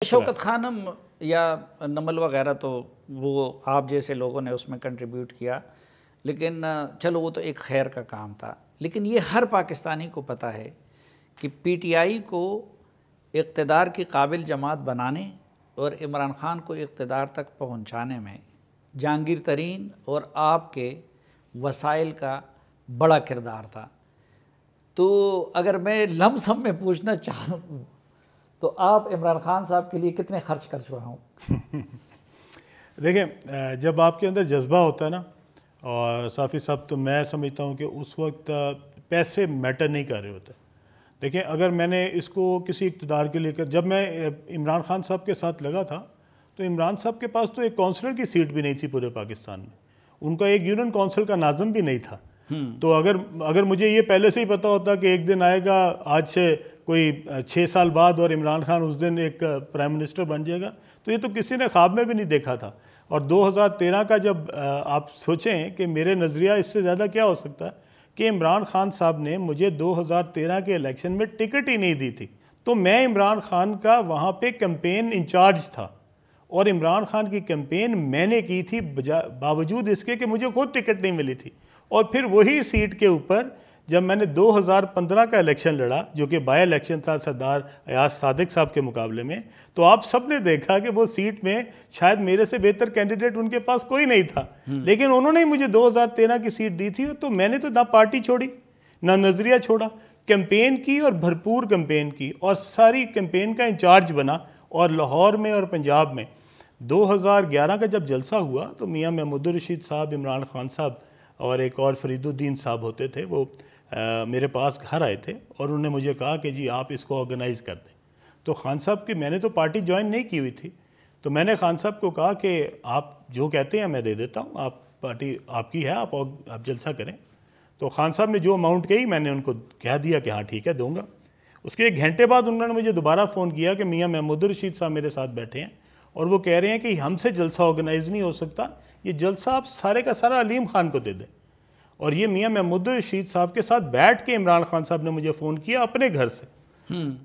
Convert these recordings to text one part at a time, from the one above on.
شوکت خانم یا نمل وغیرہ تو وہ آپ جیسے لوگوں نے اس میں کنٹریبیوٹ کیا، لیکن چلو وہ تو ایک خیر کا کام تھا، لیکن یہ ہر پاکستانی کو پتہ ہے کہ پی ٹی آئی کو اقتدار کی قابل جماعت بنانے اور عمران خان کو اقتدار تک پہنچانے میں جہانگیر ترین اور آپ کے وسائل کا بڑا کردار تھا۔ تو اگر میں لم سم میں پوچھنا چاہوں تو آپ عمران خان صاحب کے لیے کتنے خرچ کر چکا ہوں؟ دیکھیں، جب آپ کے اندر جذبہ ہوتا ہے نا، اور صافی صاحب، تو میں سمجھتا ہوں کہ اس وقت پیسے میٹر نہیں کر رہے ہوتے۔ دیکھیں، اگر میں نے اس کو کسی اقتدار کے لے کر، جب میں عمران خان صاحب کے ساتھ لگا تھا تو عمران صاحب کے پاس تو ایک کونسلر کی سیٹ بھی نہیں تھی پورے پاکستان میں، ان کا ایک یونین کونسل کا ناظم بھی نہیں تھا۔ تو اگر مجھے یہ پہلے سے ہی پتا ہوتا کہ ایک دن آئے گا آج سے کوئی 6 سال بعد اور عمران خان اس دن ایک پرائم منسٹر بن جائے گا، تو یہ تو کسی نے خواب میں بھی نہیں دیکھا تھا۔ اور 2013 کا جب آپ سوچیں کہ میرے نظریہ اس سے زیادہ کیا ہو سکتا ہے کہ عمران خان صاحب نے مجھے 2013 کے الیکشن میں ٹکٹ ہی نہیں دی تھی، تو میں عمران خان کا وہاں پہ کیمپین انچارج تھا، اور عمران خان کی کیمپین میں نے کی تھی باوجود اس کے کہ مجھے خود ٹکٹ نہیں ملی تھی۔ اور پھر وہی سیٹ کے اوپر جب میں نے 2015 کا الیکشن لڑا، جو کہ بائی الیکشن تھا سردار ایاز صادق صاحب کے مقابلے میں، تو آپ سب نے دیکھا کہ وہ سیٹ میں شاید میرے سے بہتر کینڈیڈیٹ ان کے پاس کوئی نہیں تھا، لیکن انہوں نے مجھے 2013 کی سیٹ دی تھی۔ تو میں نے تو نہ پارٹی چھوڑی، نہ نظریہ چھوڑا، کیمپین کی اور بھرپور کیمپین کی، اور ساری کیمپین کا انچارج بنا۔ اور لاہور میں اور پنجاب میں 2011 کا جب جلسہ ہوا تو میاں محمود الرشید صاحب، عمران خان صاحب اور ایک اور فرید الدین صاحب ہوتے تھے، وہ میرے پاس گھر آئے تھے اور انہوں نے مجھے کہا کہ جی آپ اس کو آرگنائز کر دیں۔ تو خان صاحب کی، میں نے تو پارٹی جوائن نہیں کی ہوئی تھی، تو میں نے خان صاحب کو کہا کہ آپ جو کہتے ہیں میں دے دیتا ہوں، آپ پارٹی آپ کی ہے، آپ جلسہ کریں۔ تو خان صاحب نے جو اماؤنٹ کہی میں نے ان کو کہہ دیا کہ ہاں ٹھیک ہے دوں گا۔ اس کے 1 گھنٹے بعد انہوں نے مجھے دوبارہ فون کیا کہ میاں محمود الرشید صاحب میرے ساتھ بیٹھے ہیں اور وہ کہہ رہے ہیں کہ ہم سے جلسہ آرگنائز نہیں ہو سکتا، یہ جلسہ آپ سارے کا سارا علیم خان کو دے دیں۔ اور یہ میاں محمود الرشید صاحب کے ساتھ بیٹھ کے عمران خان صاحب نے مجھے فون کیا اپنے گھر سے۔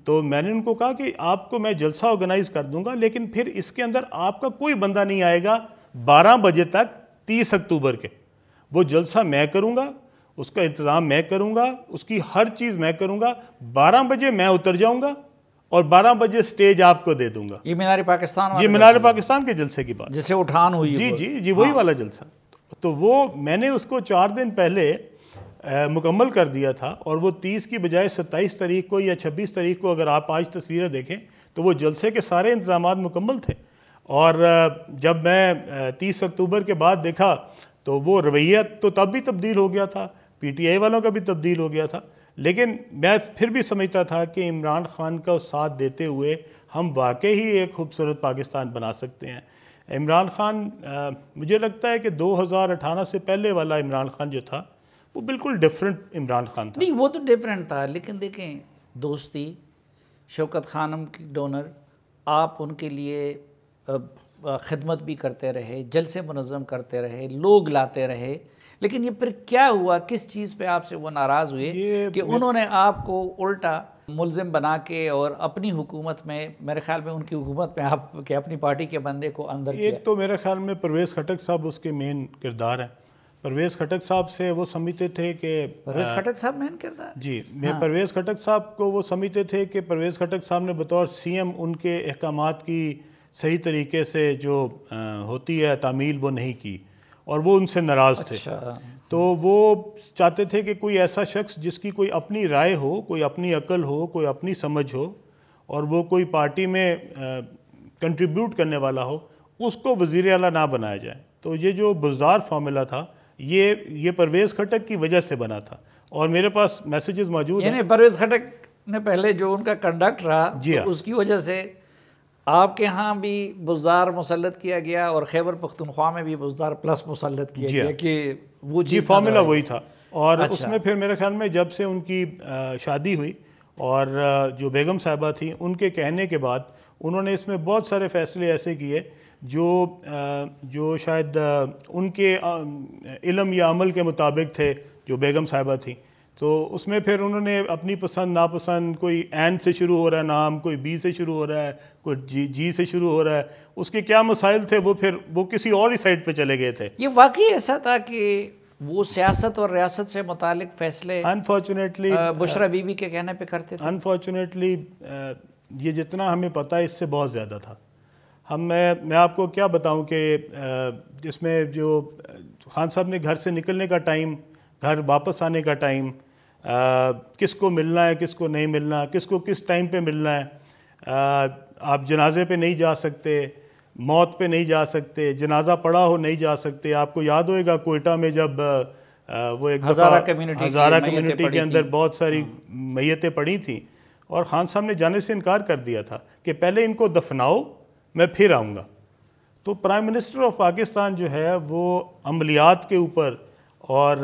تو میں نے ان کو کہا کہ آپ کو میں جلسہ آرگنائز کر دوں گا، لیکن پھر اس کے اندر آپ کا کوئی بندہ نہیں آئے گا 12 بجے تک 30 اکتوبر کے۔ وہ جلسہ میں کروں گا، اس کا انتظام میں کروں گا، اس کی ہر چیز میں کروں گا۔ 12 بجے میں اتر جاؤں گا اور 12 بجے سٹیج آپ کو دے دوں گا۔ یہ مینار پاکستان، یہ مینار پاکستان کے جلسے کی بات، جسے اٹھان ہوئی، جی وہی والا جلسہ۔ تو وہ میں نے اس کو 4 دن پہلے مکمل کر دیا تھا، اور وہ 30 کی بجائے 27 تاریخ کو یا 26 تاریخ کو، اگر آپ آج تصویریں دیکھیں تو وہ جلسے کے سارے انتظامات مکمل تھے۔ اور جب میں 30 اکتوبر کے بعد دیکھا تو وہ رویت تو تب بھی تبدیل ہو گیا تھا، پی ٹی آئی والوں کا بھی تبدیل ہو گیا تھا، لیکن میں پھر بھی سمجھتا تھا کہ عمران خان کا ساتھ دیتے ہوئے ہم واقعی ہی ایک خوبصورت پاکستان بنا سکتے ہیں۔ عمران خان، مجھے لگتا ہے کہ 2018 سے پہلے والا عمران خان جو تھا وہ بالکل ڈیفرنٹ عمران خان تھا۔ نہیں، وہ تو ڈیفرنٹ تھا، لیکن دیکھیں دوستی، شوکت خانم کی ڈونر، آپ ان کے لیے خدمت بھی کرتے رہے، جلسے منظم کرتے رہے، لوگ لاتے رہے، لیکن یہ پھر کیا ہوا، کس چیز پہ آپ سے وہ ناراض ہوئے کہ انہوں نے آپ کو الٹا ملزم بنا کے اور اپنی حکومت میں، میرے خیال میں ان کی حکومت میں آپ کے اپنی پارٹی کے بندے کو اندر کیا؟ ایک تو میرے خیال میں پرویز خٹک صاحب اس کے مین کردار ہیں۔ پرویز خٹک صاحب سے وہ سمجھتے تھے کہ پرویز خٹک صاحب مین کردار، جی، میں پرویز خٹک صاحب کو وہ سمجھتے تھے کہ پرویز خٹک صاحب نے بطور سی ایم ان کے احکامات کی صحیح طریقے سے جو ہوتی ہے تعمیل وہ نہیں کی، اور وہ ان سے ناراض تھے۔ تو وہ چاہتے تھے کہ کوئی ایسا شخص جس کی کوئی اپنی رائے ہو، کوئی اپنی عقل ہو، کوئی اپنی سمجھ ہو، اور وہ کوئی پارٹی میں کنٹریبیوٹ کرنے والا ہو، اس کو وزیر اعلیٰ نہ بنایا جائے۔ تو یہ جو بزدار فارمولا تھا یہ پرویز خٹک کی وجہ سے بنا تھا، اور میرے پاس میسیجز موجود ہیں۔ یعنی پرویز خٹک نے پہلے جو ان کا کنڈکٹ رہا، تو اس کی وجہ سے آپ کے ہاں بھی بزدار مسلط کیا گیا، اور خیبر پختونخوا میں بھی بزدار پلس مسلط کیا گیا کہ وہ جی فارمولا وہی تھا۔ اور اس میں پھر میرے خیال میں جب سے ان کی شادی ہوئی اور جو بیگم صاحبہ تھیں ان کے کہنے کے بعد انہوں نے اس میں بہت سارے فیصلے ایسے کیے جو شاید ان کے علم یا عمل کے مطابق تھے، جو بیگم صاحبہ تھیں۔ تو اس میں پھر انہوں نے اپنی پسند ناپسند، کوئی این سے شروع ہو رہا ہے نام، کوئی بی سے شروع ہو رہا ہے، کوئی جی سے شروع ہو رہا ہے، اس کے کیا مسائل تھے وہ کسی اور ہی سائڈ پہ چلے گئے تھے. یہ واقعی ایسا تھا کہ وہ سیاست اور ریاست سے متعلق فیصلے انفارچونیٹلی بشرا بی بی کے کہنے پہ کرتے تھے؟ انفارچونیٹلی یہ جتنا ہمیں پتہ ہے اس سے بہت زیادہ تھا. میں آپ کو کیا بتاؤں کہ جس میں جو خان صاحب نے گھر سے نکلنے کا ٹائم، گھر واپس آنے کا ٹائم، کس کو ملنا ہے کس کو نہیں ملنا، کس کو کس ٹائم پہ ملنا ہے، آپ جنازے پہ نہیں جا سکتے، موت پہ نہیں جا سکتے، جنازہ پڑا ہو نہیں جا سکتے. آپ کو یاد ہوئے گا کوئٹہ میں جب وہ ایک ہزارہ ہزارہ کمیونٹی کے اندر بہت ساری میتیں پڑی تھیں اور خان صاحب نے جانے سے انکار کر دیا تھا کہ پہلے ان کو دفناؤ میں پھر آؤں گا. تو پرائم منسٹر آف پاکستان جو ہے وہ عملیات کے اوپر اور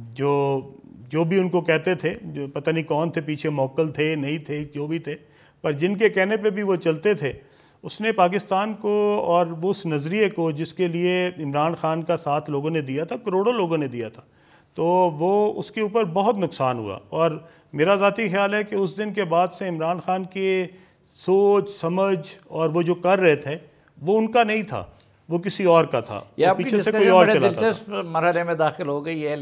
جو بھی ان کو کہتے تھے، جو پتہ نہیں کون تھے پیچھے، موکل تھے نہیں تھے جو بھی تھے، پر جن کے کہنے پہ بھی وہ چلتے تھے، اس نے پاکستان کو اور وہ اس نظریے کو جس کے لیے عمران خان کا ساتھ لوگوں نے دیا تھا، کروڑوں لوگوں نے دیا تھا، تو وہ اس کے اوپر بہت نقصان ہوا. اور میرا ذاتی خیال ہے کہ اس دن کے بعد سے عمران خان کی سوچ سمجھ اور وہ جو کر رہے تھے وہ ان کا نہیں تھا، وہ کسی اور کا تھا، یہ آپ کی پیچھے سے کوئی ڈسکشن اور بڑے چلاتا تھا. دلچسپ مرحلے میں داخل ہو گئی ہے.